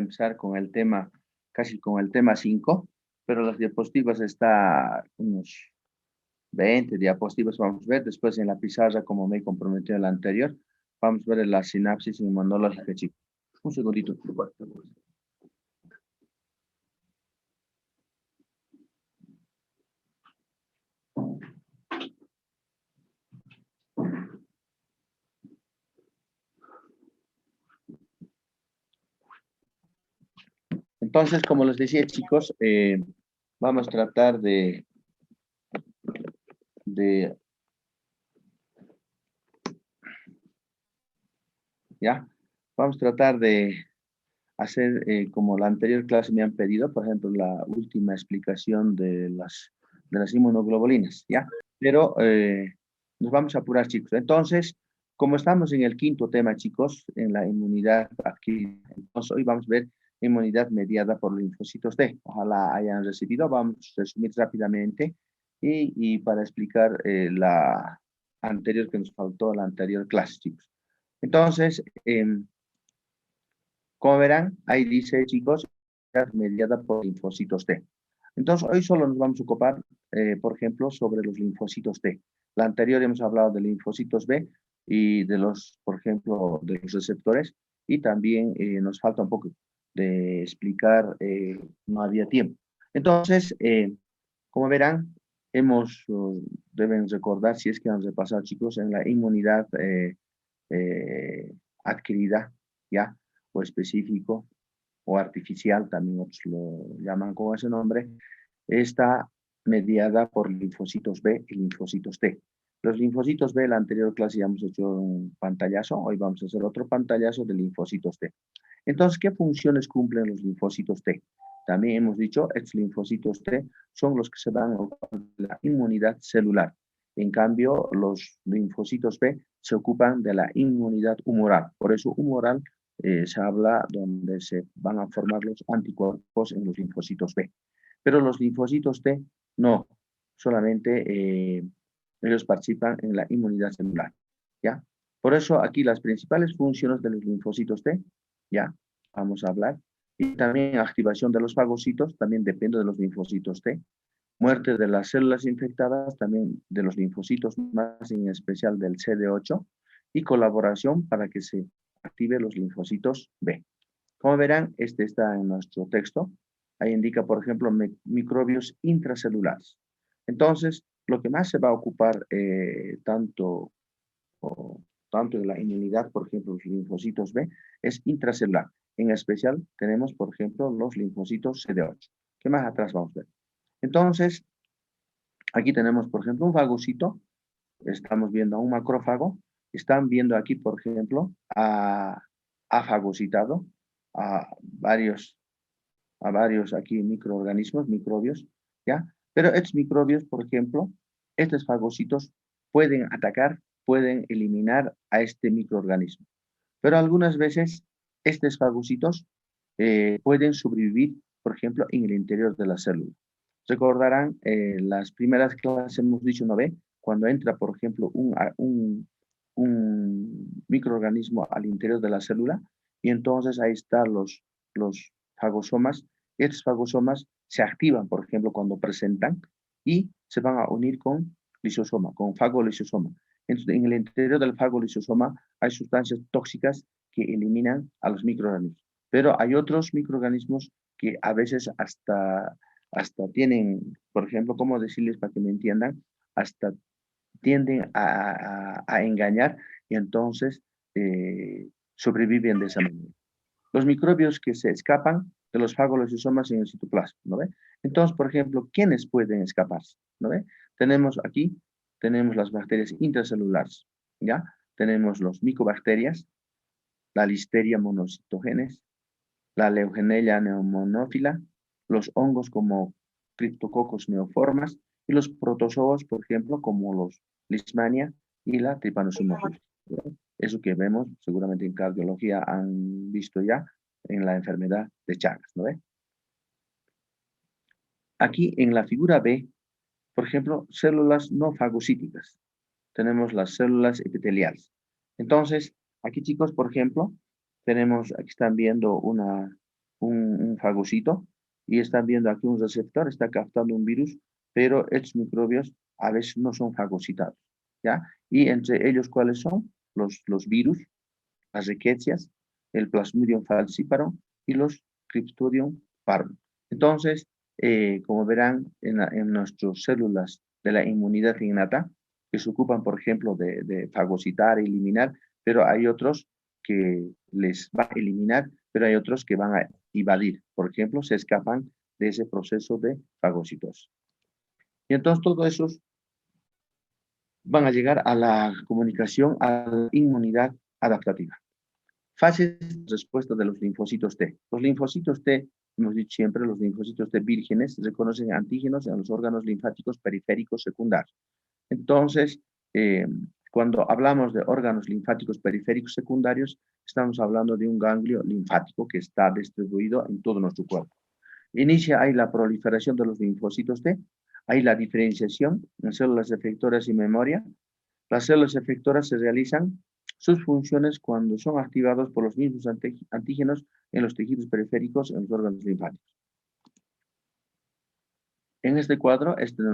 empezar con el tema, casi con el tema 5, pero las diapositivas está unos 20 diapositivas vamos a ver, después en la pizarra, como me he comprometido en la anterior, vamos a ver la sinapsis inmunológica, chicos. Un segundito. Entonces, como les decía, chicos, vamos a tratar de ¿ya? Vamos a tratar de hacer como la anterior clase me han pedido, por ejemplo, la última explicación de las inmunoglobulinas, ¿ya? Pero nos vamos a apurar, chicos. Entonces, como estamos en el quinto tema, chicos, en la inmunidad adquirida, entonces hoy vamos a ver inmunidad mediada por linfocitos T. Ojalá hayan recibido, vamos a resumir rápidamente y para explicar la anterior que nos faltó, la anterior clase, chicos. Entonces, como verán, ahí dice, chicos, mediada por linfocitos T. Entonces, hoy solo nos vamos a ocupar, por ejemplo, sobre los linfocitos T. La anterior hemos hablado de linfocitos B y de los, por ejemplo, de los receptores. Y también nos falta un poco de explicar, no había tiempo. Entonces, como verán, deben recordar, si es que han repasado, chicos, en la inmunidad adquirida, ¿ya? O específico, o artificial, también otros lo llaman con ese nombre, está mediada por linfocitos B y linfocitos T. Los linfocitos B, la anterior clase ya hemos hecho un pantallazo, hoy vamos a hacer otro pantallazo de linfocitos T. Entonces, ¿qué funciones cumplen los linfocitos T? También hemos dicho, estos linfocitos T son los que se dan de la inmunidad celular. En cambio, los linfocitos B se ocupan de la inmunidad humoral. Por eso, humoral se habla donde se van a formar los anticuerpos en los linfocitos B. Pero los linfocitos T no, solamente ellos participan en la inmunidad celular, ¿ya? Por eso aquí las principales funciones de los linfocitos T, ¿ya? Vamos a hablar. Y también activación de los fagocitos, también depende de los linfocitos T. Muerte de las células infectadas, también de los linfocitos, más en especial del CD8. Y colaboración para que se active los linfocitos B. Como verán, este está en nuestro texto. Ahí indica, por ejemplo, microbios intracelulares. Entonces, lo que más se va a ocupar tanto en la inmunidad, por ejemplo, los linfocitos B, es intracelular. En especial, tenemos, por ejemplo, los linfocitos CD8. ¿Qué más atrás vamos a ver? Entonces, aquí tenemos, por ejemplo, un fagocito. Estamos viendo a un macrófago. Están viendo aquí, por ejemplo, ha fagocitado a varios aquí microorganismos, microbios, ¿ya? Pero estos microbios, por ejemplo, estos fagocitos pueden atacar, pueden eliminar a este microorganismo. Pero algunas veces estos fagocitos pueden sobrevivir, por ejemplo, en el interior de la célula. Recordarán, las primeras clases hemos dicho, ¿no ve? Cuando entra, por ejemplo, un microorganismo al interior de la célula, y entonces ahí están los fagosomas. Estos fagosomas se activan, por ejemplo, cuando presentan y se van a unir con lisosoma, con fagolisosoma. Entonces, en el interior del fagolisosoma hay sustancias tóxicas que eliminan a los microorganismos. Pero hay otros microorganismos que a veces hasta tienen, por ejemplo, ¿cómo decirles para que me entiendan? Hasta tienden a engañar y entonces sobreviven de esa manera. Los microbios que se escapan de los fagolisosomas en el citoplasma, ¿no ve? Entonces, por ejemplo, ¿quiénes pueden escaparse? ¿No ve? Tenemos aquí, tenemos las bacterias intracelulares, ¿ya? Tenemos los micobacterias, la Listeria monocytogenes, la Legionella pneumófila, los hongos como Cryptococcus neoformas y los protozoos, por ejemplo, como los Leishmania y la Trypanosomia. Eso que vemos seguramente en cardiología han visto ya en la enfermedad de Chagas, ¿no ve? Aquí en la figura B, por ejemplo, células no fagocíticas. Tenemos las células epiteliales. Entonces, aquí chicos, por ejemplo, tenemos, aquí están viendo un un fagocito y están viendo aquí un receptor, está captando un virus, pero estos microbios a veces no son fagocitados, ¿ya? Y entre ellos, ¿cuáles son? Los virus, las riquecias, el Plasmodium falciparum y los Cryptodium parvum. Entonces, como verán en nuestras células de la inmunidad innata, que se ocupan, por ejemplo, de fagocitar, eliminar, pero hay otros que les va a eliminar, pero hay otros que van a invadir. Por ejemplo, se escapan de ese proceso de fagocitosis. Y entonces todos esos van a llegar a la comunicación, a la inmunidad adaptativa. Fases de respuesta de los linfocitos T. Los linfocitos T, hemos dicho siempre, los linfocitos T vírgenes reconocen antígenos en los órganos linfáticos periféricos secundarios. Entonces, cuando hablamos de órganos linfáticos periféricos secundarios, estamos hablando de un ganglio linfático que está distribuido en todo nuestro cuerpo. Inicia ahí la proliferación de los linfocitos T, hay la diferenciación en células efectoras y memoria. Las células efectoras se realizan sus funciones cuando son activados por los mismos antígenos en los tejidos periféricos en los órganos linfáticos. En este cuadro, este es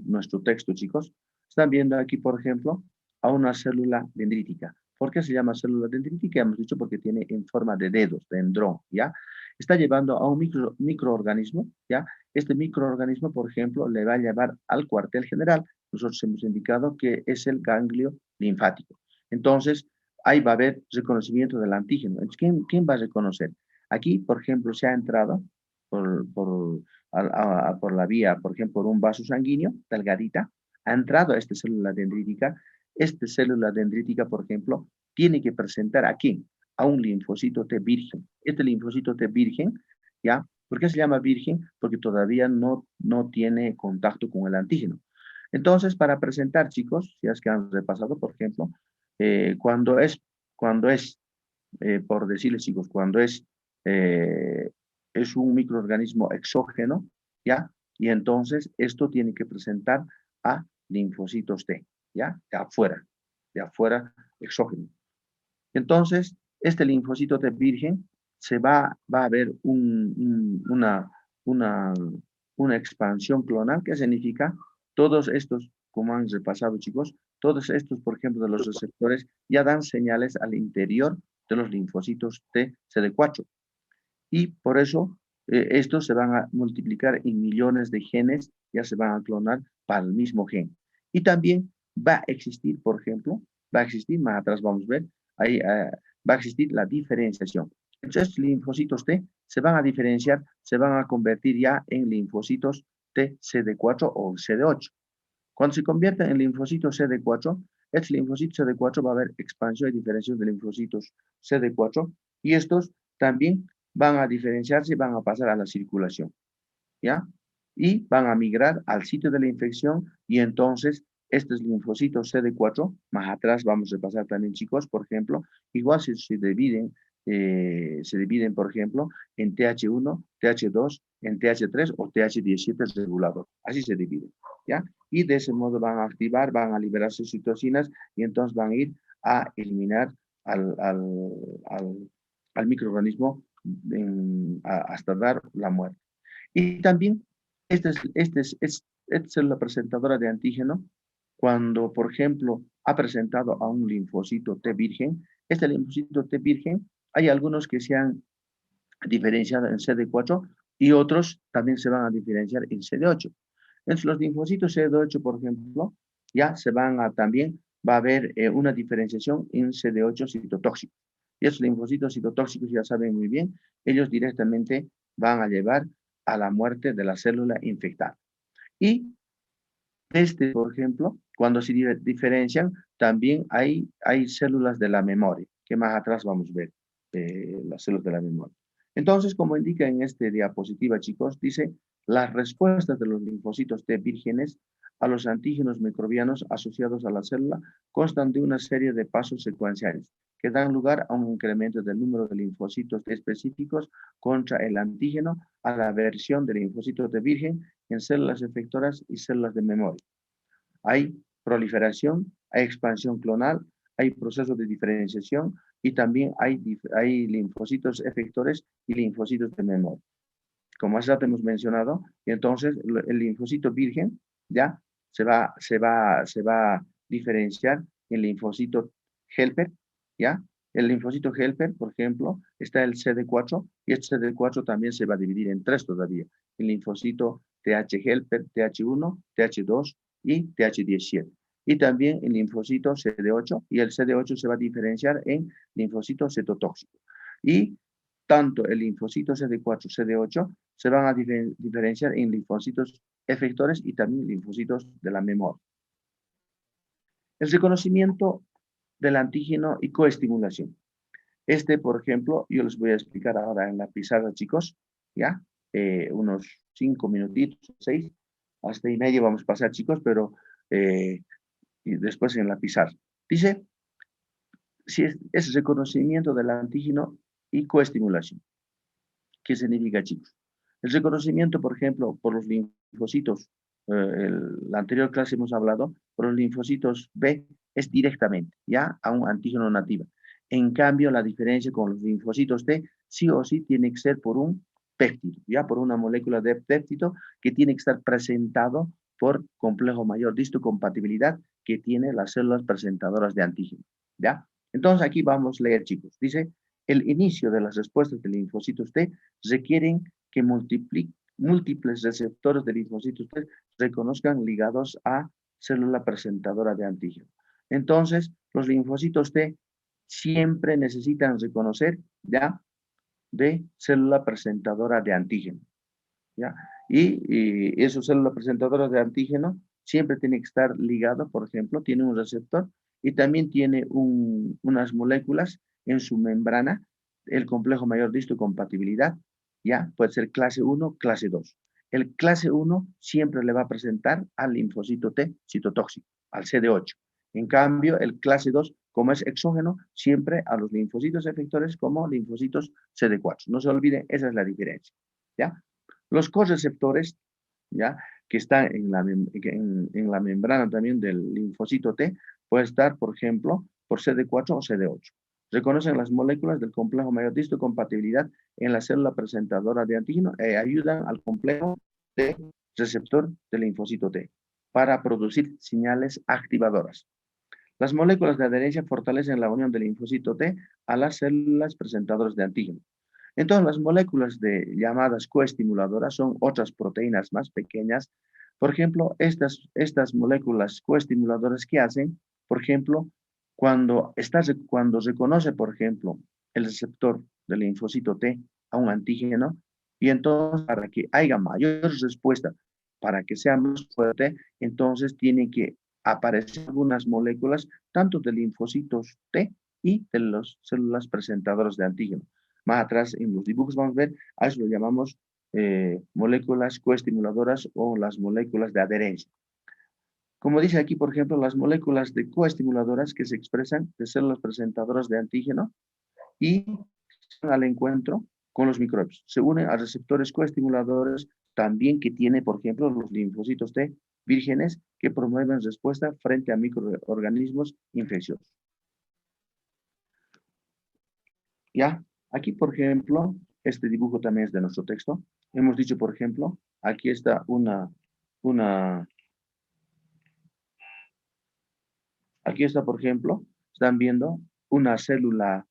nuestro texto, chicos. Están viendo aquí, por ejemplo, a una célula dendrítica. ¿Por qué se llama célula dendrítica? Hemos dicho porque tiene en forma de dedos, dendrón, ¿ya? Está llevando a un microorganismo, ¿ya? Este microorganismo, por ejemplo, le va a llevar al cuartel general. Nosotros hemos indicado que es el ganglio linfático. Entonces, ahí va a haber reconocimiento del antígeno. ¿Quién va a reconocer? Aquí, por ejemplo, se ha entrado por la vía, por ejemplo, por un vaso sanguíneo, delgadita, ha entrado a esta célula dendrítica. Esta célula dendrítica, por ejemplo, tiene que presentar a quién? A un linfocito T virgen. Este linfocito T virgen, ¿ya? ¿Por qué se llama virgen? Porque todavía no tiene contacto con el antígeno. Entonces, para presentar, chicos, si es que han repasado, por ejemplo, cuando es, por decirles, chicos, cuando es un microorganismo exógeno, ¿ya? Y entonces esto tiene que presentar a linfocitos T, ¿ya? De afuera exógeno. Entonces, este linfocito T virgen va a haber una expansión clonal, que significa todos estos, como han repasado, chicos, todos estos, por ejemplo, de los receptores ya dan señales al interior de los linfocitos T CD4. Y por eso estos se van a multiplicar en millones de genes, ya se van a clonar para el mismo gen. Y también va a existir, por ejemplo, más atrás vamos a ver, ahí va a existir la diferenciación. Entonces, linfocitos T se van a diferenciar, se van a convertir ya en linfocitos T CD4 o CD8. Cuando se convierten en linfocitos CD4, este linfocito CD4 va a haber expansión y diferenciación de linfocitos CD4 y estos también van a diferenciarse y van a pasar a la circulación, ¿ya? Y van a migrar al sitio de la infección y entonces estos linfocitos CD4, más atrás vamos a pasar también, chicos, por ejemplo, igual se dividen, por ejemplo, en TH1, TH2, en TH3 o TH17 regulador. Así se dividen, ¿ya? Y de ese modo van a activar, van a liberar sus citocinas y entonces van a ir a eliminar al microorganismo hasta dar la muerte. Y también esta es la presentadora de antígeno cuando, por ejemplo, ha presentado a un linfocito T virgen. Este linfocito T virgen, hay algunos que se han diferenciado en CD4 y otros también se van a diferenciar en CD8. Entonces, los linfocitos CD8, por ejemplo, ya se van a también, va a haber una diferenciación en CD8 citotóxicos. Y esos linfocitos citotóxicos ya saben muy bien, ellos directamente van a llevar a la muerte de la célula infectada. Y por ejemplo, cuando se diferencian, también hay células de la memoria, que más atrás vamos a ver las células de la memoria. Entonces, como indica en esta diapositiva, chicos, dice, las respuestas de los linfocitos T vírgenes a los antígenos microbianos asociados a la célula constan de una serie de pasos secuenciales que dan lugar a un incremento del número de linfocitos T específicos contra el antígeno a la versión de linfocitos T virgen en células efectoras y células de memoria. Hay proliferación, hay expansión clonal, hay procesos de diferenciación y también hay linfocitos efectores y linfocitos de memoria. como hace rato hemos mencionado, y entonces el linfocito virgen ya se va a diferenciar en linfocito helper, ¿ya? El linfocito helper, por ejemplo, está el CD4, y este CD4 también se va a dividir en tres todavía. El linfocito TH helper, TH1, TH2 y TH17. Y también el linfocito CD8, y el CD8 se va a diferenciar en linfocito citotóxico. Y tanto el linfocito CD4, CD8 se van a diferenciar en linfocitos efectores y también linfocitos de la memoria. El reconocimiento del antígeno y coestimulación. Por ejemplo, yo les voy a explicar ahora en la pizarra, chicos, ¿ya? Unos 5 minutitos, 6, hasta y medio vamos a pasar, chicos, pero y después en la pizarra. Dice, si es reconocimiento del antígeno y coestimulación. ¿Qué significa, chicos? El reconocimiento, por ejemplo, por los linfocitos, la anterior clase hemos hablado, por los linfocitos B es directamente, ya, a un antígeno nativo. En cambio, la diferencia con los linfocitos T, sí o sí, tiene que ser por un péptido, ya, por una molécula de péptido que tiene que estar presentado por complejo mayor de histocompatibilidad que tiene las células presentadoras de antígeno, ya. Entonces, aquí vamos a leer, chicos. Dice, el inicio de las respuestas de linfocitos T requieren que múltiples receptores de linfocitos T reconozcan ligados a célula presentadora de antígeno. Entonces, los linfocitos T siempre necesitan reconocer ya de célula presentadora de antígeno. ¿Ya? Y esos células presentadoras de antígeno siempre tiene que estar ligado, por ejemplo, tiene un receptor y también tiene unas moléculas en su membrana, el complejo mayor de histocompatibilidad, ya puede ser clase 1, clase 2. El clase 1 siempre le va a presentar al linfocito T citotóxico, al CD8. En cambio, el clase 2, como es exógeno, siempre a los linfocitos efectores como linfocitos CD4. No se olvide, esa es la diferencia, ¿ya? Los correceptores, ¿ya? Que están en la membrana también del linfocito T, puede estar, por ejemplo, por CD4 o CD8. Reconocen las moléculas del complejo mayor de histocompatibilidad en la célula presentadora de antígeno e ayudan al complejo de receptor del linfocito T para producir señales activadoras. Las moléculas de adherencia fortalecen la unión del linfocito T a las células presentadoras de antígeno. Entonces, las moléculas llamadas coestimuladoras son otras proteínas más pequeñas. Por ejemplo, estas moléculas coestimuladoras, ¿qué hacen? Por ejemplo, cuando reconoce, por ejemplo, el receptor del linfocito T a un antígeno, y entonces para que haya mayor respuesta, para que sea más fuerte, entonces tiene que aparecer algunas moléculas, tanto de linfocitos T y de las células presentadoras de antígeno. Más atrás en los dibujos vamos a ver, a eso lo llamamos moléculas coestimuladoras o las moléculas de adherencia. Como dice aquí, por ejemplo, las moléculas de coestimuladoras que se expresan de células presentadoras de antígeno y al encuentro con los microbios. Se unen a receptores coestimuladores también que tiene, por ejemplo, los linfocitos T vírgenes que promueven respuesta frente a microorganismos infecciosos. ¿Ya? Aquí, por ejemplo, este dibujo también es de nuestro texto. Hemos dicho, por ejemplo, aquí está aquí está, por ejemplo, están viendo una célula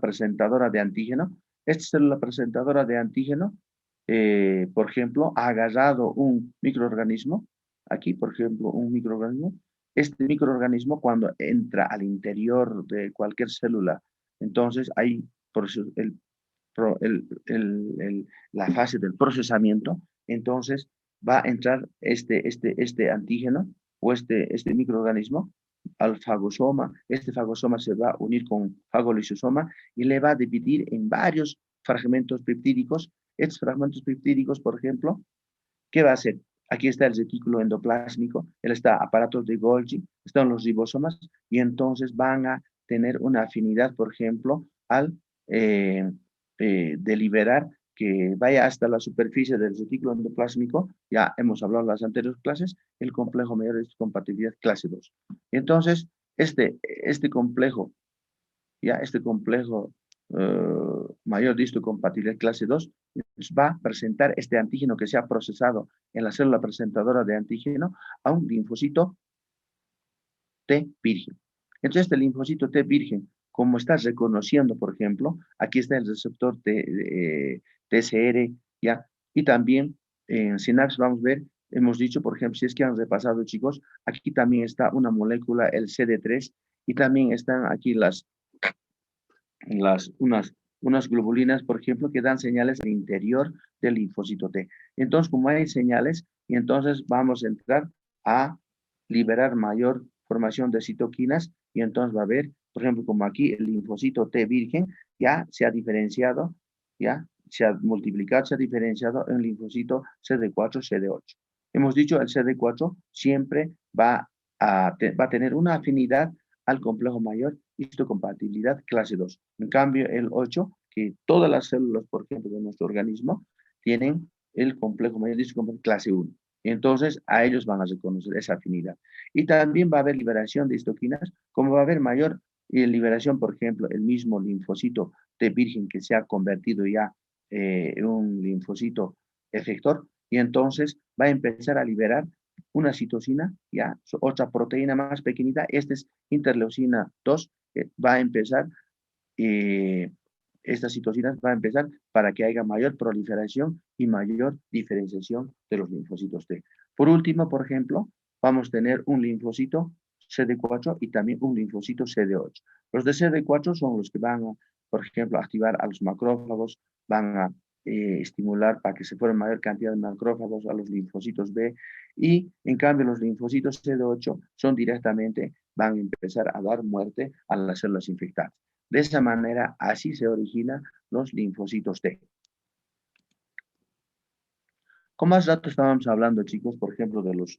presentadora de antígeno. Esta célula presentadora de antígeno, por ejemplo, ha agarrado un microorganismo, aquí, por ejemplo, un microorganismo. Este microorganismo, cuando entra al interior de cualquier célula, entonces hay por eso la fase del procesamiento, entonces va a entrar este antígeno o este microorganismo al fagosoma. Este fagosoma se va a unir con fagolisosoma y le va a dividir en varios fragmentos peptídicos. Estos fragmentos peptídicos, por ejemplo, ¿qué va a hacer? Aquí está el retículo endoplásmico, él está aparatos de Golgi, están los ribosomas y entonces van a tener una afinidad, por ejemplo, al deliberar que vaya hasta la superficie del retículo endoplásmico, ya hemos hablado en las anteriores clases, el complejo mayor de compatibilidad clase 2. Entonces, este complejo, ya este complejo mayor de histocompatibilidad clase 2, va a presentar este antígeno que se ha procesado en la célula presentadora de antígeno a un linfocito T virgen. Entonces, este linfocito T virgen, como está reconociendo, por ejemplo, aquí está el receptor TCR, ¿ya? Y también en Synapse vamos a ver, hemos dicho, por ejemplo, si es que han repasado, chicos, aquí también está una molécula, el CD3, y también están aquí unas globulinas, por ejemplo, que dan señales al interior del linfocito T. Entonces, como hay señales, y entonces vamos a entrar a liberar mayor formación de citoquinas, y entonces va a haber, por ejemplo, como aquí el linfocito T virgen ya se ha diferenciado, ya se ha multiplicado, se ha diferenciado en el linfocito CD4, CD8. Hemos dicho el CD4 siempre va a tener una afinidad al complejo mayor, histocompatibilidad clase 2. En cambio, el 8, que todas las células, por ejemplo, de nuestro organismo, tienen el complejo mayor histocompatibilidad clase 1. Entonces, a ellos van a reconocer esa afinidad. Y también va a haber liberación de histoquinas, como va a haber mayor liberación, por ejemplo, el mismo linfocito T virgen que se ha convertido ya en un linfocito efector, y entonces va a empezar a liberar una citosina, ya, otra proteína más pequeñita, esta es interleucina 2, va a empezar, estas citosinas va a empezar para que haya mayor proliferación y mayor diferenciación de los linfocitos T. Por último, por ejemplo, vamos a tener un linfocito CD4 y también un linfocito CD8. Los de CD4 son los que van a, por ejemplo, activar a los macrófagos, van a estimular para que se forme mayor cantidad de macrófagos a los linfocitos B, y en cambio los linfocitos CD8 son directamente, van a empezar a dar muerte a las células infectadas. De esa manera, así se originan los linfocitos T. Con más datos estábamos hablando, chicos, por ejemplo, de los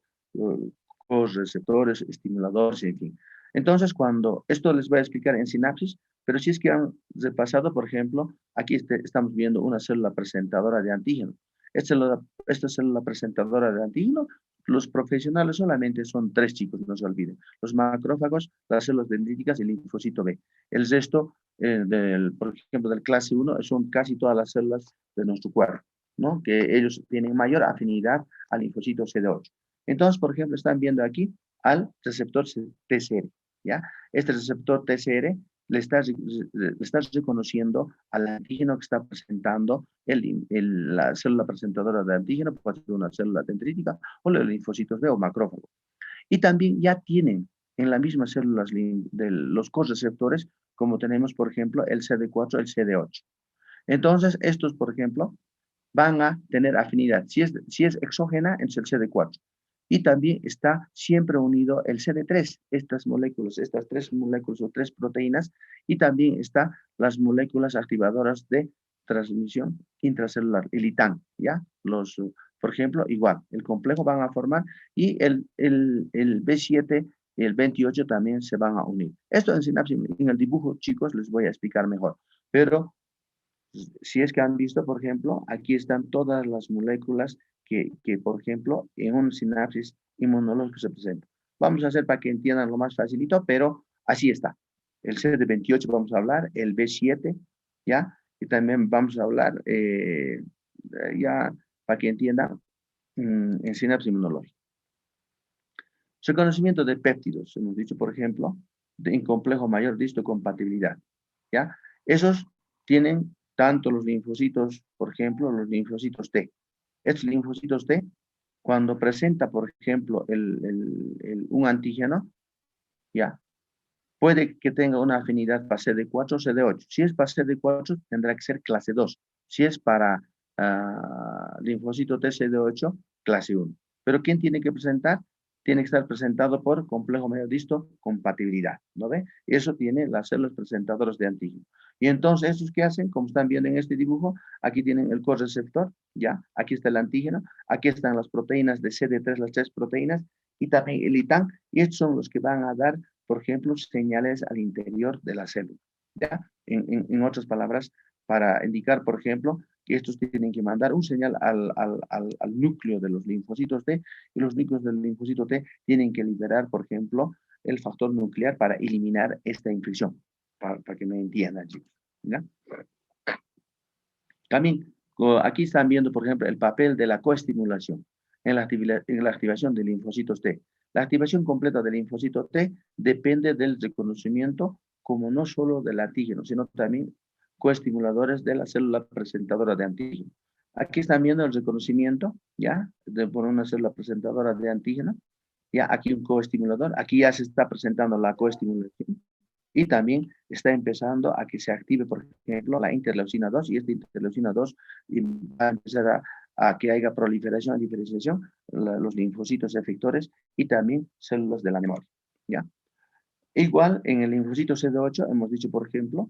receptores, estimuladores, en fin. Entonces, cuando esto les voy a explicar en sinapsis, pero si es que han repasado, por ejemplo, aquí estamos viendo una célula presentadora de antígeno. Esta célula presentadora de antígeno, los profesionales solamente son 3, chicos, no se olviden. Los macrófagos, las células dendríticas y el linfocito B. El resto, por ejemplo, del clase 1, son casi todas las células de nuestro cuerpo, ¿no? Que ellos tienen mayor afinidad al linfocito CD8. Entonces, por ejemplo, están viendo aquí al receptor TCR, ¿ya? Este receptor TCR le está reconociendo al antígeno que está presentando la célula presentadora de antígeno, puede ser una célula dendrítica o los linfocitos B o macrófagos. Y también ya tienen en las mismas células de los correceptores, como tenemos, por ejemplo, el CD4, el CD8. Entonces, estos, por ejemplo, van a tener afinidad. Si es exógena, es el CD4. Y también está siempre unido el CD3, estas moléculas, estas 3 moléculas o 3 proteínas, y también están las moléculas activadoras de transmisión intracelular, el ITAN, ¿ya? Por ejemplo, igual, el complejo van a formar, y el B7 y el 28 también se van a unir. Esto en sinapsis, en el dibujo, chicos, les voy a explicar mejor, pero si es que han visto, por ejemplo, aquí están todas las moléculas que por ejemplo, en un sinapsis inmunológico se presentan. Vamos a hacer para que entiendan lo más facilito, pero así está. El CD28 vamos a hablar, el B7, ¿ya? Y también vamos a hablar, ya, para que entiendan, en sinapsis inmunológico. Reconocimiento de péptidos, hemos dicho, por ejemplo, en complejo mayor de histocompatibilidad, ¿ya? Esos tienen tanto los linfocitos, por ejemplo, los linfocitos T. Estos linfocitos T, cuando presenta, por ejemplo, un antígeno, ya, puede que tenga una afinidad para CD4 o CD8. Si es para CD4, tendrá que ser clase 2. Si es para linfocito T CD8, clase 1. Pero ¿quién tiene que presentar? Tiene que estar presentado por complejo mayor de histocompatibilidad, ¿no ve? Eso tiene las células presentadoras de antígeno. Y entonces, ¿estos qué hacen? Como están viendo en este dibujo, aquí tienen el correceptor, ¿ya? Aquí está el antígeno, aquí están las proteínas de CD3, las 3 proteínas, y también el ITAN, y estos son los que van a dar, por ejemplo, señales al interior de la célula, ¿ya? En otras palabras, para indicar, por ejemplo, que estos tienen que mandar un señal al núcleo de los linfocitos T, y los núcleos del linfocito T tienen que liberar, por ejemplo, el factor nuclear para eliminar esta infección, para que me entiendan, chicos, ¿ya? También aquí están viendo, por ejemplo, el papel de la coestimulación en la activación de linfocitos T. La activación completa del linfocito T depende del reconocimiento como no solo del antígeno, sino también coestimuladores de la célula presentadora de antígeno. Aquí están viendo el reconocimiento, ¿ya? Por una célula presentadora de antígeno. Ya, aquí un coestimulador. Aquí ya se está presentando la coestimulación. Y también está empezando a que se active, por ejemplo, la interleucina 2, y esta interleucina 2 va a empezar a que haya proliferación y diferenciación, los linfocitos efectores y también células de la memoria. ¿Ya? Igual en el linfocito CD8 hemos dicho, por ejemplo,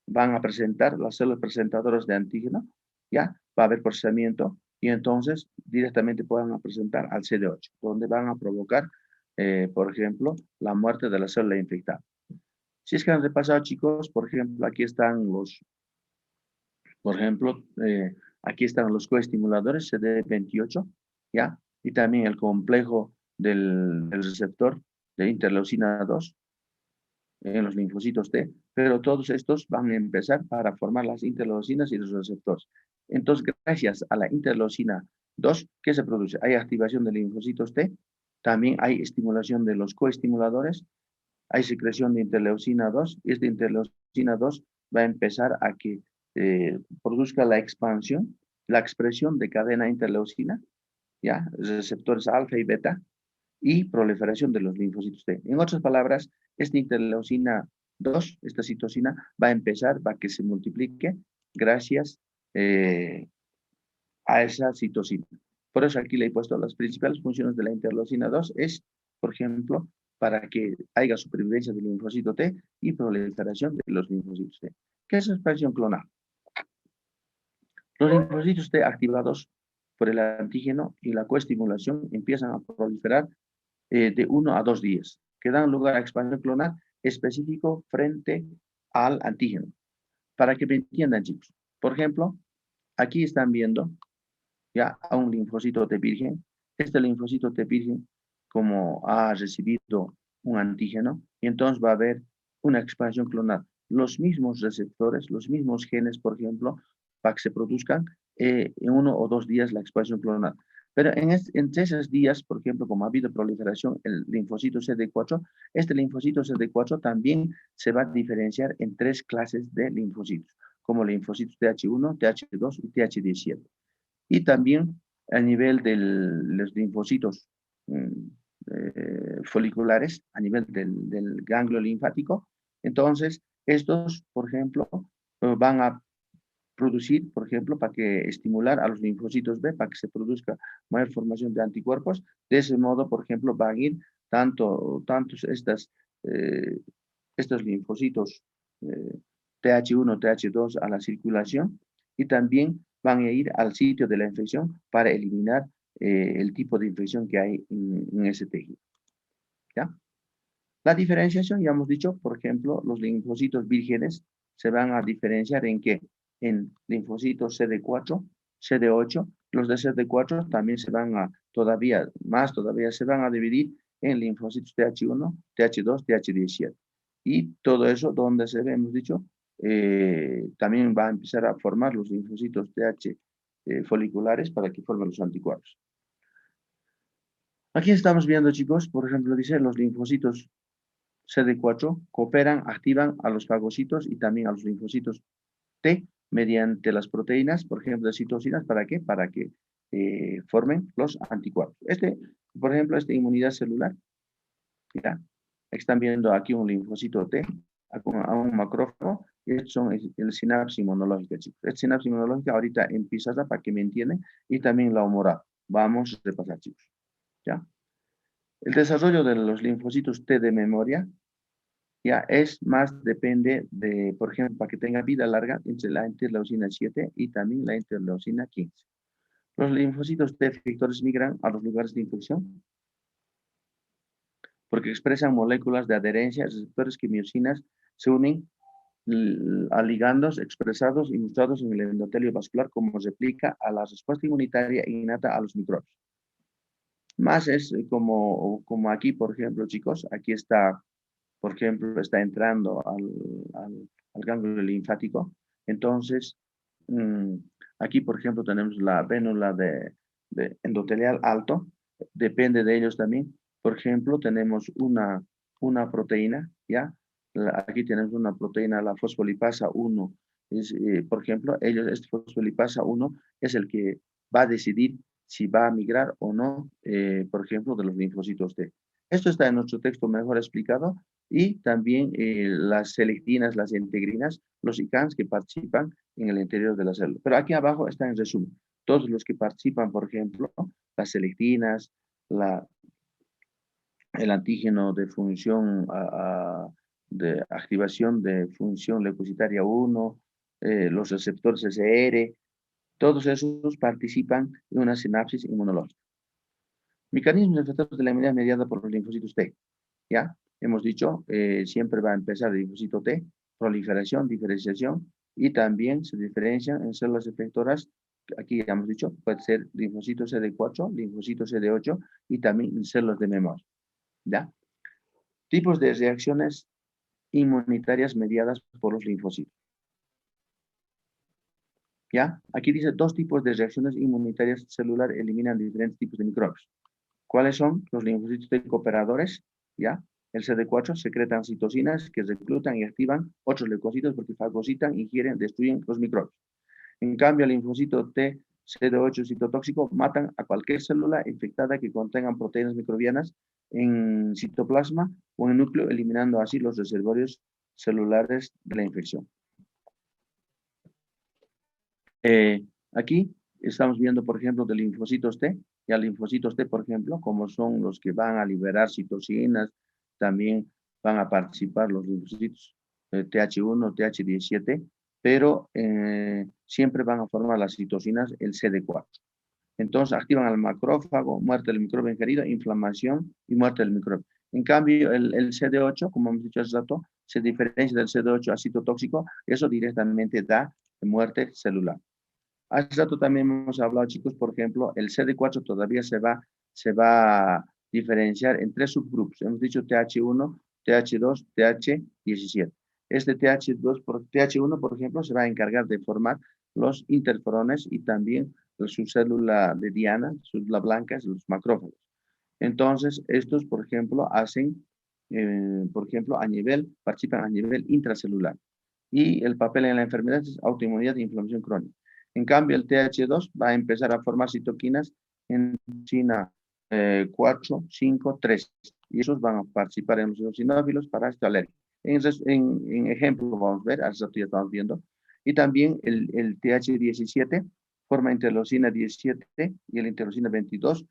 van a presentar las células presentadoras de antígeno, ¿ya? Va a haber procesamiento y entonces directamente puedan presentar al CD8, donde van a provocar, por ejemplo, la muerte de la célula infectada. Si es que han repasado, chicos, por ejemplo, aquí están los, por ejemplo, aquí están los coestimuladores CD28, ¿ya? Y también el complejo del receptor de interleucina 2 en los linfocitos T, pero todos estos van a empezar para formar las interleucinas y los receptores. Entonces, gracias a la interleucina 2, ¿qué se produce? Hay activación de linfocitos T, también hay estimulación de los coestimuladores, hay secreción de interleucina 2, y esta interleucina 2 va a empezar a que produzca la expansión, la expresión de cadena interleucina, ¿ya? Receptores alfa y beta, y proliferación de los linfocitos T. En otras palabras, esta interleucina 2, esta citosina, va a empezar a que se multiplique gracias a esa citosina. Por eso aquí le he puesto las principales funciones de la interleucina 2 es, por ejemplo, para que haya supervivencia del linfocito T y proliferación de los linfocitos T. ¿Qué es expresión clonal? Los linfocitos T activados por el antígeno y la coestimulación empiezan a proliferar de 1 a 2 días, que dan lugar a expansión clonal específico frente al antígeno. Para que me entiendan, chicos. Por ejemplo, aquí están viendo ya a un linfocito T virgen. Este linfocito T virgen, como ha recibido un antígeno, y entonces va a haber una expansión clonal. Los mismos receptores, los mismos genes, por ejemplo, para que se produzcan en 1 o 2 días la expansión clonal. Pero entre esos días, por ejemplo, como ha habido proliferación, el linfocito CD4, este linfocito CD4 también se va a diferenciar en 3 clases de linfocitos, como linfocitos TH1, TH2 y TH17. Y también a nivel de los linfocitos foliculares, a nivel del ganglio linfático. Entonces, estos, por ejemplo, van a producir, por ejemplo, para que estimular a los linfocitos B, para que se produzca mayor formación de anticuerpos. De ese modo, por ejemplo, van a ir tantos estos linfocitos TH1, TH2 a la circulación y también van a ir al sitio de la infección para eliminar el tipo de infección que hay en ese tejido. ¿Ya? La diferenciación, ya hemos dicho, por ejemplo, los linfocitos vírgenes se van a diferenciar en qué? En linfocitos CD4, CD8, los de CD4 también se van a, todavía se van a dividir en linfocitos TH1, TH2, TH17. Y todo eso, donde se ve, hemos dicho, también va a empezar a formar los linfocitos TH foliculares para que formen los anticuerpos. Aquí estamos viendo, chicos, por ejemplo, dice los linfocitos CD4 cooperan, activan a los fagocitos y también a los linfocitos T mediante las proteínas, por ejemplo, de citocinas. ¿Para qué? Para que formen los anticuerpos. Por ejemplo, esta inmunidad celular, ¿ya? Están viendo aquí un linfocito T a un macrófago. Estos son el sinapsis inmunológica, chicos. El sinapsis inmunológica ahorita empieza para que me entiendan y también la humorada. Vamos a repasar, chicos. ¿Ya? El desarrollo de los linfocitos T de memoria ya es más, depende de, por ejemplo, para que tenga vida larga, entre la interleucina 7 y también la interleucina 15. Los linfocitos T efectores migran a los lugares de infección porque expresan moléculas de adherencia, receptores que miocinas se unen a ligandos expresados y mostrados en el endotelio vascular como replica a la respuesta inmunitaria innata a los microbios. Más es como aquí, por ejemplo, chicos, aquí está, por ejemplo, está entrando al ganglio linfático. Entonces, mm, aquí, por ejemplo, tenemos la vénula de endotelial alto, depende de ellos también. Por ejemplo, tenemos una proteína, ¿ya? Aquí tenemos una proteína, la fosfolipasa 1. Por ejemplo, este fosfolipasa 1 es el que va a decidir si va a migrar o no, por ejemplo, de los linfocitos T. Esto está en nuestro texto mejor explicado y también las selectinas, las integrinas, los ICANS que participan en el interior de la célula. Pero aquí abajo está en resumen. Todos los que participan, por ejemplo, las selectinas, el antígeno de función de activación de función leucocitaria 1, los receptores SR, todos esos participan en una sinapsis inmunológica. Mecanismos efectores de la inmunidad mediada por los linfocitos T. ¿Ya? Hemos dicho, siempre va a empezar el linfocito T, proliferación, diferenciación, y también se diferencian en células efectoras. Aquí ya hemos dicho, puede ser linfocito CD4, linfocito CD8 y también en células de memoria. ¿Ya? Tipos de reacciones inmunitarias mediadas por los linfocitos. ¿Ya? Aquí dice dos tipos de reacciones inmunitarias celular eliminan diferentes tipos de microbios. ¿Cuáles son? Los linfocitos T cooperadores, ¿ya? El CD4 secretan citocinas que reclutan y activan otros leucocitos porque fagocitan, ingieren, destruyen los microbios. En cambio, el linfocito T CD8 citotóxico matan a cualquier célula infectada que contengan proteínas microbianas en citoplasma o en el núcleo, eliminando así los reservorios celulares de la infección. Aquí estamos viendo, por ejemplo, de linfocitos T, y a linfocitos T, por ejemplo, como son los que van a liberar citocinas, también van a participar los linfocitos TH1, TH17, pero siempre van a formar las citocinas el CD4. Entonces activan al macrófago, muerte del microbio ingerido, inflamación y muerte del microbio. En cambio, el CD8, como hemos dicho hace rato, se diferencia del CD8 a citotóxico, eso directamente da muerte celular. Hace rato también hemos hablado, chicos, por ejemplo, el CD4 todavía se va a diferenciar en tres subgrupos. Hemos dicho TH1, TH2, TH17. Este TH1, por ejemplo, se va a encargar de formar los interferones y también su célula de Diana, célula blanca, los macrófagos. Entonces, estos, por ejemplo, por ejemplo, participan a nivel intracelular. Y el papel en la enfermedad es autoinmunidad e inflamación crónica. En cambio, el TH2 va a empezar a formar citoquinas en China 4, 5, 3. Y esos van a participar en los eosinófilos para esta alergia. En ejemplo, vamos a ver, hace rato ya estamos viendo. Y también el TH17 forma interleucina 17 y el interleucina 22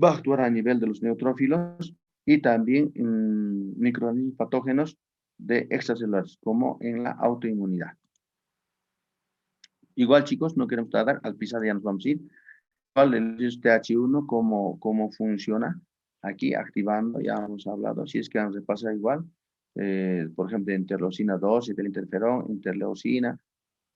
va a actuar a nivel de los neutrófilos y también en microorganismos patógenos de extracelulares, como en la autoinmunidad. Igual, chicos, no queremos tardar, al pisar ya nos vamos a ir. Igual el TH1, cómo funciona aquí, activando, ya hemos hablado, si es que nos repasa igual, por ejemplo, interleucina 2, el interferón, interleucina.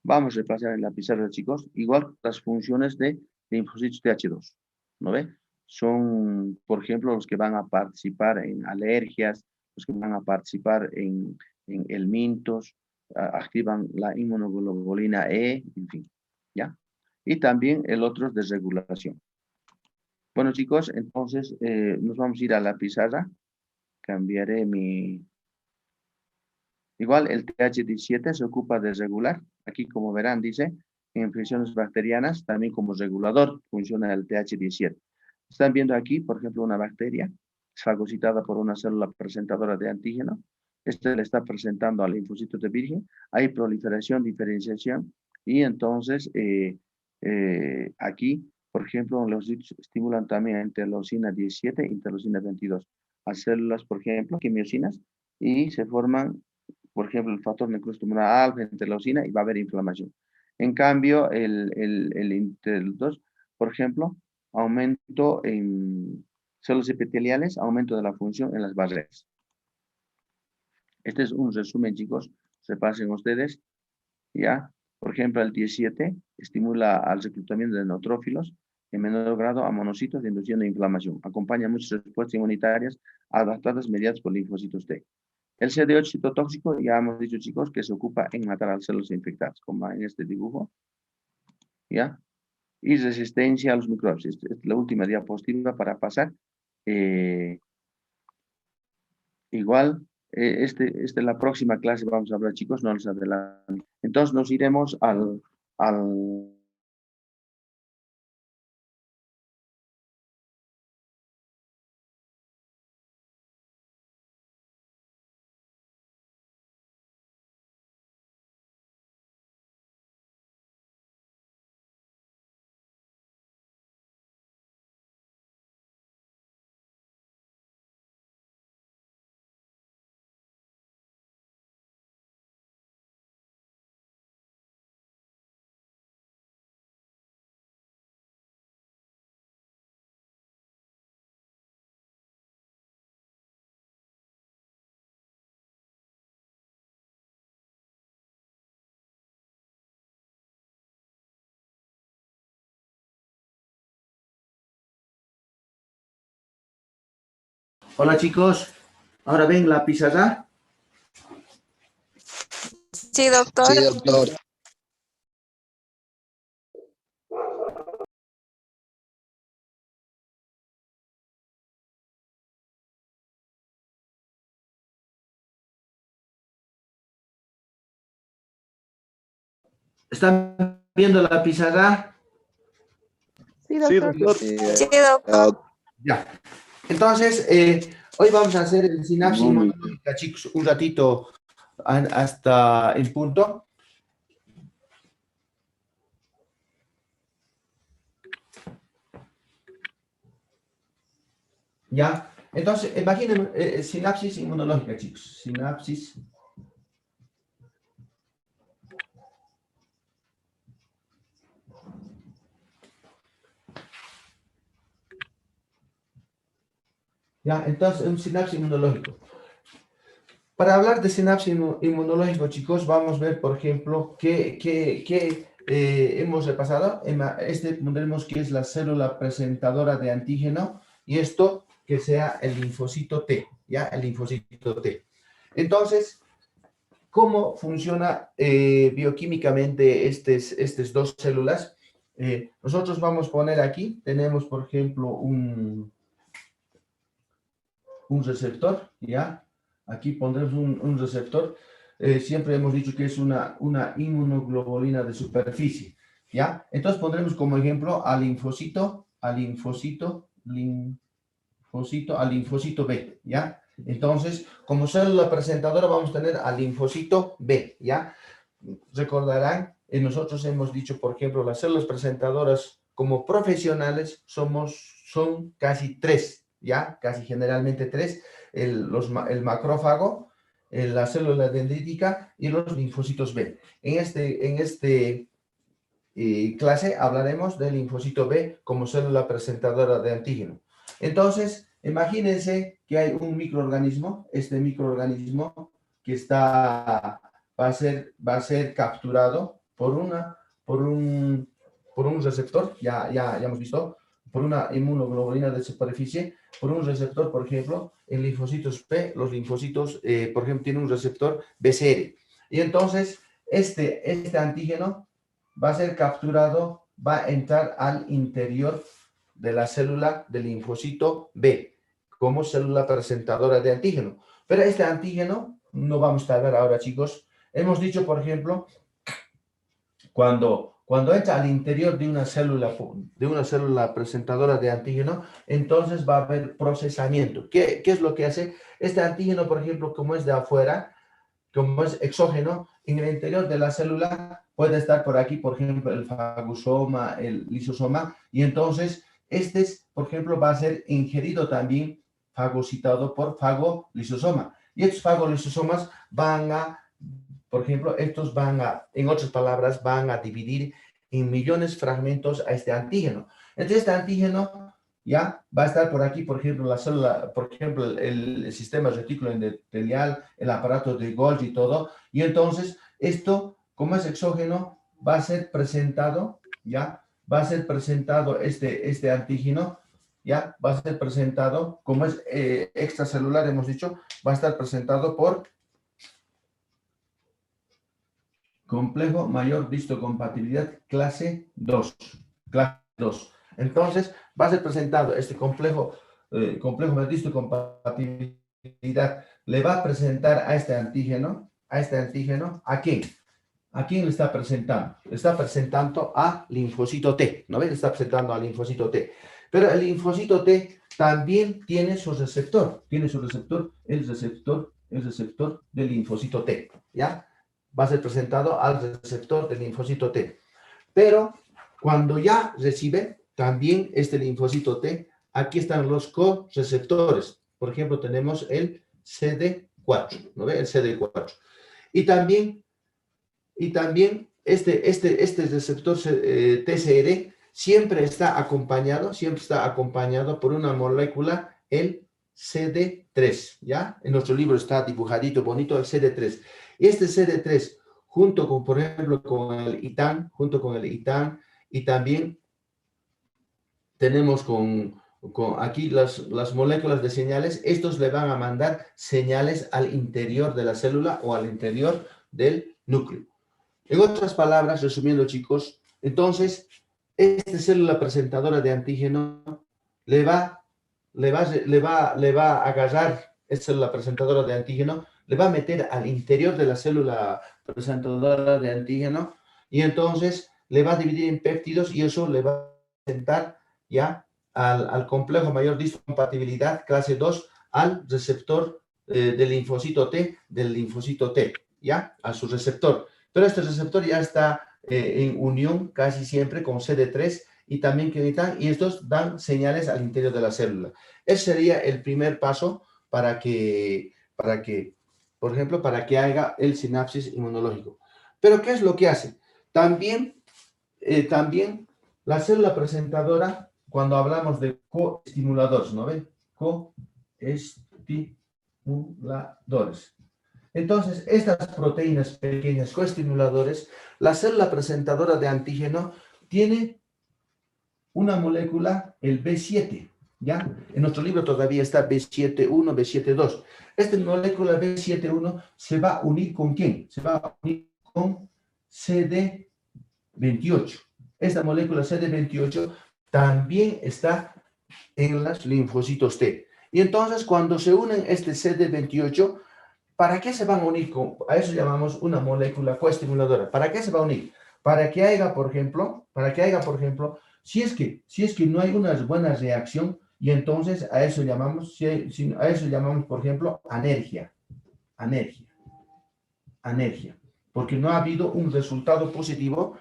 Vamos a repasar en la pizarra, chicos, igual las funciones de linfocitos TH2, ¿no ve? Son, por ejemplo, los que van a participar en alergias, los que van a participar en helmintos, activan la inmunoglobulina E, en fin, ¿ya? Y también el otro es de regulación. Bueno, chicos, entonces nos vamos a ir a la pizarra. Cambiaré mi... Igual el TH17 se ocupa de regular. Aquí, como verán, dice, en infecciones bacterianas, también como regulador funciona el TH17. Están viendo aquí, por ejemplo, una bacteria fagocitada por una célula presentadora de antígeno. Este le está presentando al linfocito de virgen. Hay proliferación, diferenciación. Y entonces, aquí, por ejemplo, los estimulan también a interleucina 17 e interleucina 22. A células, por ejemplo, quimiosinas, y se forman, por ejemplo, el factor necrosis tumoral alfa, interleucina, y va a haber inflamación. En cambio, el interleucina, por ejemplo, aumento en células epiteliales, aumento de la función en las barreras. Este es un resumen, chicos. Repasen ustedes. ¿Ya? Por ejemplo, el 17 estimula al reclutamiento de neutrófilos, en menor grado a monocitos de inducción de inflamación. Acompaña muchas respuestas inmunitarias adaptadas mediadas por linfocitos T. El CD8 citotóxico, ya hemos dicho, chicos, que se ocupa en matar a las células infectadas, como en este dibujo, ¿ya? Y resistencia a los microbios. Esta es la última diapositiva para pasar. Igual, la próxima clase vamos a hablar, chicos, no les adelanto. Entonces nos iremos al Hola chicos, ahora ven la pizarra. Sí, doctor. Sí, doctor. ¿Están viendo la pizarra? Sí, doctor. Sí, Sí, doctor. Ya. Entonces, hoy vamos a hacer el sinapsis inmunológica, chicos, un ratito hasta el punto. Ya. Entonces, imaginen sinapsis inmunológica, chicos. Sinapsis. Ya, entonces, un sinapsis inmunológico. Para hablar de sinapsis inmunológico, chicos, vamos a ver, por ejemplo, qué hemos repasado. Pondremos que es la célula presentadora de antígeno y esto que sea el linfocito T, ¿ya? El linfocito T. Entonces, ¿cómo funciona bioquímicamente estas dos células? Nosotros vamos a poner aquí, tenemos, por ejemplo, un receptor, ¿ya? Aquí pondremos un receptor. Siempre hemos dicho que es una inmunoglobulina de superficie, ¿ya? Entonces pondremos como ejemplo al linfocito B, ¿ya? Entonces, como célula presentadora vamos a tener al linfocito B, ¿ya? Recordarán, nosotros hemos dicho, por ejemplo, las células presentadoras como profesionales son casi tres, ¿ya? Casi generalmente tres, el macrófago, la célula dendrítica y los linfocitos B. En este clase hablaremos del linfocito B como célula presentadora de antígeno. Entonces, imagínense que hay un microorganismo, este microorganismo que va a ser capturado por un receptor, ya hemos visto, por una inmunoglobulina de superficie, por un receptor, por ejemplo, en linfocitos B, los linfocitos, por ejemplo, tienen un receptor BCR. Y entonces, este antígeno va a ser capturado, va a entrar al interior de la célula del linfocito B, como célula presentadora de antígeno. Pero este antígeno, no vamos a ver ahora, chicos. Hemos dicho, por ejemplo, cuando entra al interior de una célula presentadora de antígeno, entonces va a haber procesamiento. ¿Qué es lo que hace? Este antígeno, por ejemplo, como es de afuera, como es exógeno, en el interior de la célula puede estar por aquí, por ejemplo, el fagosoma, el lisosoma, y entonces por ejemplo, va a ser ingerido también, fagocitado por fagolisosoma. Y estos fagolisosomas por ejemplo, en otras palabras, van a dividir en millones de fragmentos a este antígeno. Entonces, este antígeno ya va a estar por aquí, por ejemplo, la célula, por ejemplo, el sistema retículo endotelial, el aparato de Golgi y todo. Y entonces, esto, como es exógeno, va a ser presentado, ¿ya? Va a ser presentado este antígeno, ya va a ser presentado, como es extracelular, hemos dicho, va a estar presentado por complejo mayor de histocompatibilidad clase 2. Clase 2. Entonces, va a ser presentado este complejo mayor de histocompatibilidad. Le va a presentar a este antígeno, ¿a quién? ¿A quién le está presentando? Le está presentando a linfocito T, ¿no ves? Le está presentando al linfocito T. Pero el linfocito T también tiene su receptor. Tiene su receptor, el receptor del linfocito T, ¿ya? Va a ser presentado al receptor del linfocito T. Pero cuando ya recibe también este linfocito T, aquí están los correceptores. Por ejemplo, tenemos el CD4, ¿no ve? El CD4. Y también este receptor TCR siempre está acompañado por una molécula, el CD3, ¿ya? En nuestro libro está dibujadito, bonito, el CD3. Y este CD3, junto con, por ejemplo, con el ITAN, y también tenemos con aquí las moléculas de señales, estos le van a mandar señales al interior de la célula o al interior del núcleo. En otras palabras, resumiendo, chicos, entonces, esta célula presentadora de antígeno le va a agarrar, esta célula presentadora de antígeno, le va a meter al interior de la célula presentadora de antígeno y entonces le va a dividir en péptidos y eso le va a presentar ya al complejo mayor de histocompatibilidad clase 2 al receptor del linfocito T, ¿ya? A su receptor. Pero este receptor ya está en unión casi siempre con CD3 y también con ITAN, y estos dan señales al interior de la célula. Ese sería el primer paso para que, por ejemplo, para que haga el sinapsis inmunológico. Pero, ¿qué es lo que hace? También la célula presentadora, cuando hablamos de coestimuladores, ¿no ven? Coestimuladores. Entonces, estas proteínas pequeñas coestimuladores, la célula presentadora de antígeno tiene una molécula, el B7, ¿ya? En nuestro libro todavía está B7.1, B7.2. Esta molécula B7.1 se va a unir ¿con quién? Se va a unir con CD28. Esta molécula CD28 también está en los linfocitos T. Y entonces, cuando se unen este CD28, ¿para qué se van a unir? A eso llamamos una molécula coestimuladora. ¿Para qué se va a unir? Para que haya, por ejemplo, si es que no hay una buena reacción, y entonces a eso llamamos, por ejemplo, anergia. Porque no ha habido un resultado positivo,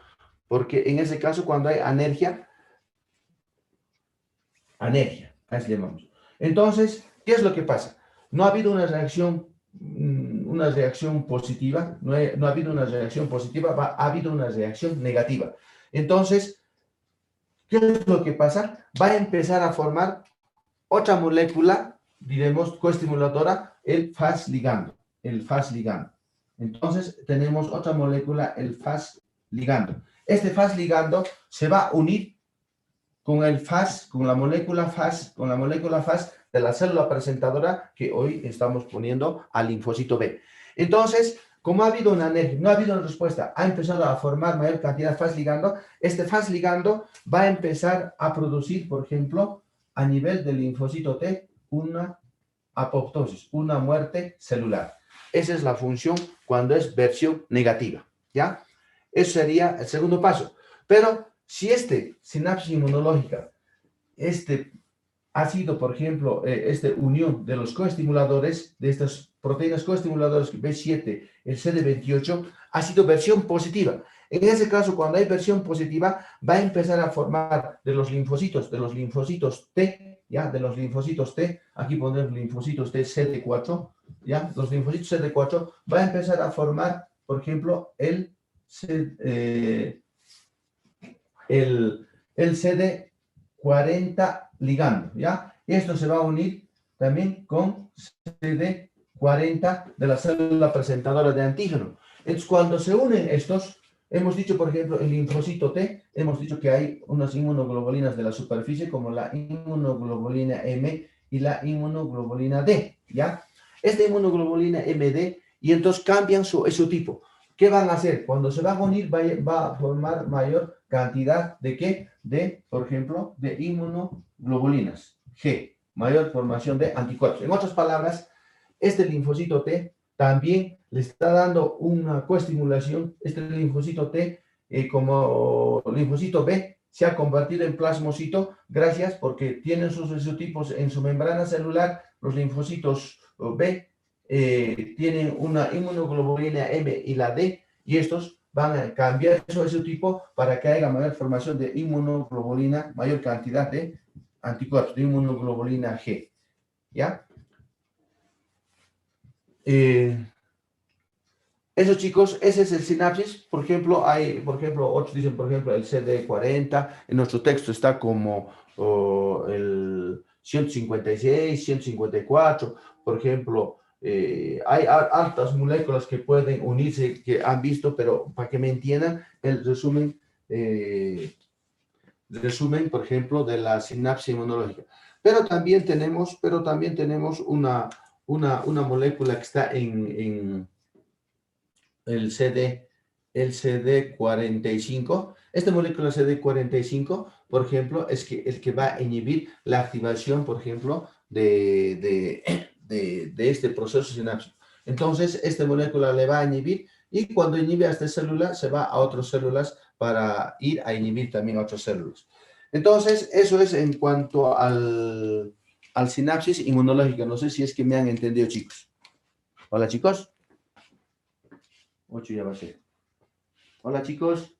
porque en ese caso, cuando hay anergia, a eso llamamos. Entonces, ¿qué es lo que pasa? No ha habido una reacción positiva, no ha habido una reacción positiva, ha habido una reacción negativa. Entonces, ¿qué es lo que pasa? Va a empezar a formar otra molécula, diremos, coestimuladora, el FAS ligando. Entonces, tenemos otra molécula, el FAS ligando. Este FAS ligando se va a unir con el FAS, con la molécula FAS de la célula presentadora que hoy estamos poniendo al linfocito B. Entonces, como ha habido una anergia, no ha habido una respuesta, ha empezado a formar mayor cantidad de FAS ligando, este FAS ligando va a empezar a producir, por ejemplo, a nivel del linfocito T, una apoptosis, una muerte celular. Esa es la función cuando es versión negativa, ¿ya? Eso sería el segundo paso. Pero si sinapsis inmunológica, ha sido, por ejemplo, unión de los coestimuladores, de estas proteínas coestimuladores B7, el CD28, ha sido versión positiva. En ese caso, cuando hay versión positiva, va a empezar a formar de los linfocitos T, ¿ya? De los linfocitos T, aquí ponemos linfocitos T CD4, ¿ya? Los linfocitos CD4 va a empezar a formar, por ejemplo, el CD40 ligando, ¿ya? Esto se va a unir también con CD40 de la célula presentadora de antígeno. Entonces, cuando se unen estos, Hemos dicho, por ejemplo, el linfocito T, hemos dicho que hay unas inmunoglobulinas de la superficie como la inmunoglobulina M y la inmunoglobulina D, ¿ya? Esta inmunoglobulina MD, y entonces cambian su tipo. ¿Qué van a hacer? Cuando se van a unir, va a formar mayor cantidad de ¿qué? De, por ejemplo, de inmunoglobulinas G, mayor formación de anticuerpos. En otras palabras, este linfocito T también le está dando una coestimulación. Este linfocito T, como linfocito B, se ha convertido en plasmocito gracias porque tienen sus isotipos en su membrana celular. Los linfocitos B tienen una inmunoglobulina M y la D, y estos van a cambiar su isotipo para que haya mayor formación de inmunoglobulina, mayor cantidad de anticuerpos, de inmunoglobulina G. ¿Ya? Eso, chicos, ese es el sinapsis. Por ejemplo, otros dicen, por ejemplo, el CD40. En nuestro texto está como el 156, 154. Por ejemplo, hay altas moléculas que pueden unirse, que han visto, pero para que me entiendan, el resumen, por ejemplo, de la sinapsis inmunológica. Pero también tenemos una molécula que está en el CD45. Esta molécula CD45, por ejemplo, es el que va a inhibir la activación, por ejemplo, de este proceso sináptico. Entonces, esta molécula le va a inhibir, y cuando inhibe a esta célula, se va a otras células para ir a inhibir también a otras células. Entonces, eso es en cuanto al sinapsis inmunológica. No sé si es que me han entendido, chicos. Hola, chicos. 8 ya va a ser. Hola, chicos.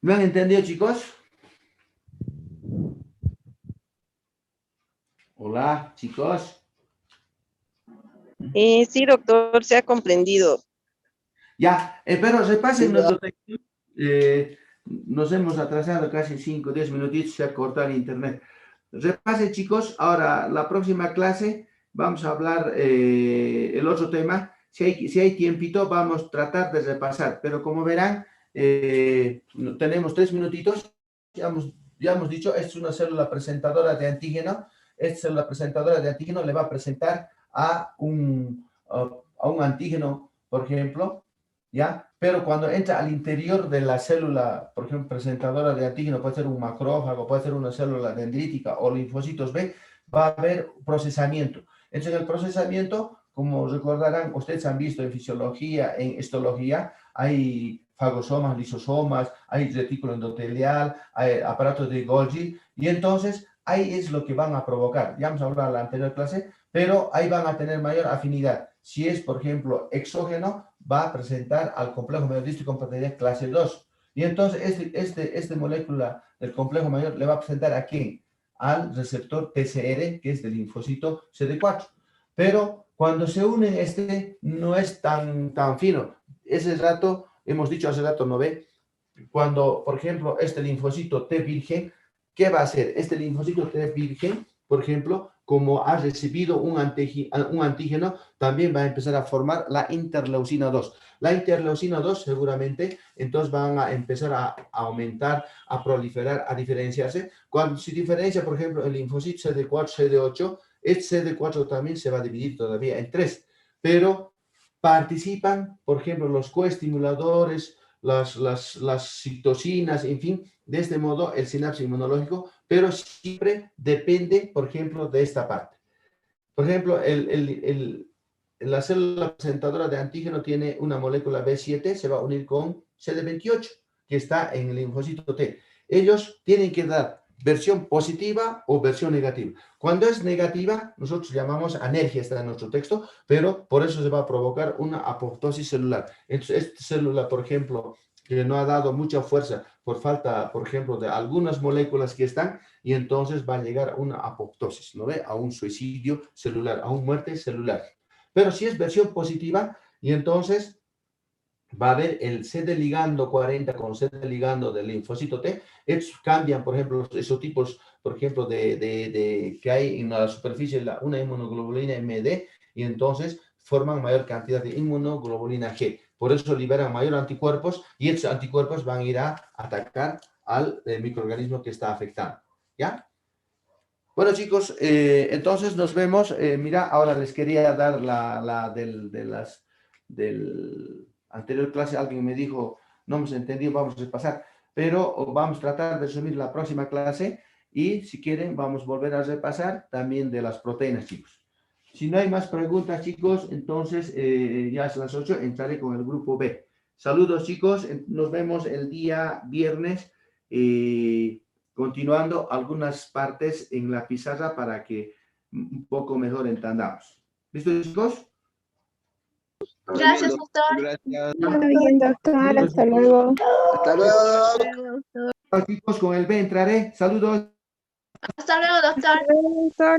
¿Me han entendido, chicos? Hola, chicos. Sí, doctor, se ha comprendido. Ya, pero repasen nuestro texto. Nos hemos atrasado casi 5 o 10 minutitos, se ha cortado el internet. Repasen, chicos. Ahora, la próxima clase vamos a hablar el otro tema. Si hay tiempito, vamos a tratar de repasar. Pero como verán, tenemos 3 minutitos. Ya hemos dicho, esta es una célula presentadora de antígeno. Esta célula presentadora de antígeno le va a presentar a un antígeno, por ejemplo, ¿ya? Pero cuando entra al interior de la célula, por ejemplo, presentadora de antígeno, puede ser un macrófago, puede ser una célula dendrítica o linfocitos B, va a haber procesamiento. Entonces, en el procesamiento, como recordarán, ustedes han visto en fisiología, en histología, hay fagosomas, lisosomas, hay retículo endotelial, hay aparatos de Golgi, y entonces ahí es lo que van a provocar. Ya hemos hablado en la anterior clase, pero ahí van a tener mayor afinidad. Si es, por ejemplo, exógeno, va a presentar al complejo mayor de clase 2. Y entonces esta molécula del complejo mayor le va a presentar ¿a quién? Al receptor TCR, que es del linfocito CD4. Pero cuando se unen, no es tan fino. Hemos dicho hace rato, ¿no ve? Cuando, por ejemplo, este linfocito T virgen, ¿qué va a hacer? Este linfocito T virgen, por ejemplo, como ha recibido un antígeno, también va a empezar a formar la interleucina 2. La interleucina 2 seguramente, entonces van a empezar a aumentar, a proliferar, a diferenciarse. Cuando se diferencia, por ejemplo, el linfocito CD4, CD8, este CD4 también se va a dividir todavía en 3, pero participan, por ejemplo, los coestimuladores, las citocinas, en fin, de este modo el sinapsis inmunológico, pero siempre depende, por ejemplo, de esta parte. Por ejemplo, la célula presentadora de antígeno tiene una molécula B7, se va a unir con CD28, que está en el linfocito T. Ellos tienen que dar versión positiva o versión negativa. Cuando es negativa, nosotros llamamos anergia, está en nuestro texto, pero por eso se va a provocar una apoptosis celular. Entonces, esta célula, por ejemplo, que no ha dado mucha fuerza por falta, por ejemplo, de algunas moléculas que están, y entonces va a llegar a una apoptosis, ¿no ve? A un suicidio celular, a una muerte celular. Pero si es versión positiva, y entonces va a haber el CD ligando 40 con CD ligando del linfocito T. Estos cambian, por ejemplo, esos tipos, por ejemplo, que hay en la superficie una inmunoglobulina MD y entonces forman mayor cantidad de inmunoglobulina G. Por eso liberan mayor anticuerpos y estos anticuerpos van a ir a atacar al microorganismo que está afectando. ¿Ya? Bueno, chicos, entonces nos vemos. Mira, ahora les quería dar del anterior clase. Alguien me dijo, no hemos entendido, vamos a repasar. Pero vamos a tratar de resumir la próxima clase y si quieren vamos a volver a repasar también de las proteínas, chicos. Si no hay más preguntas, chicos, entonces ya es las 8, entraré con el grupo B. Saludos, chicos. Nos vemos el día viernes. Continuando algunas partes en la pizarra para que un poco mejor entendamos. ¿Listo, chicos? Gracias, doctor. Gracias. Está bien, doctor. Hasta luego. Hasta luego. Chicos, con el B entraré. Saludos. Hasta luego, doctor. Doctor.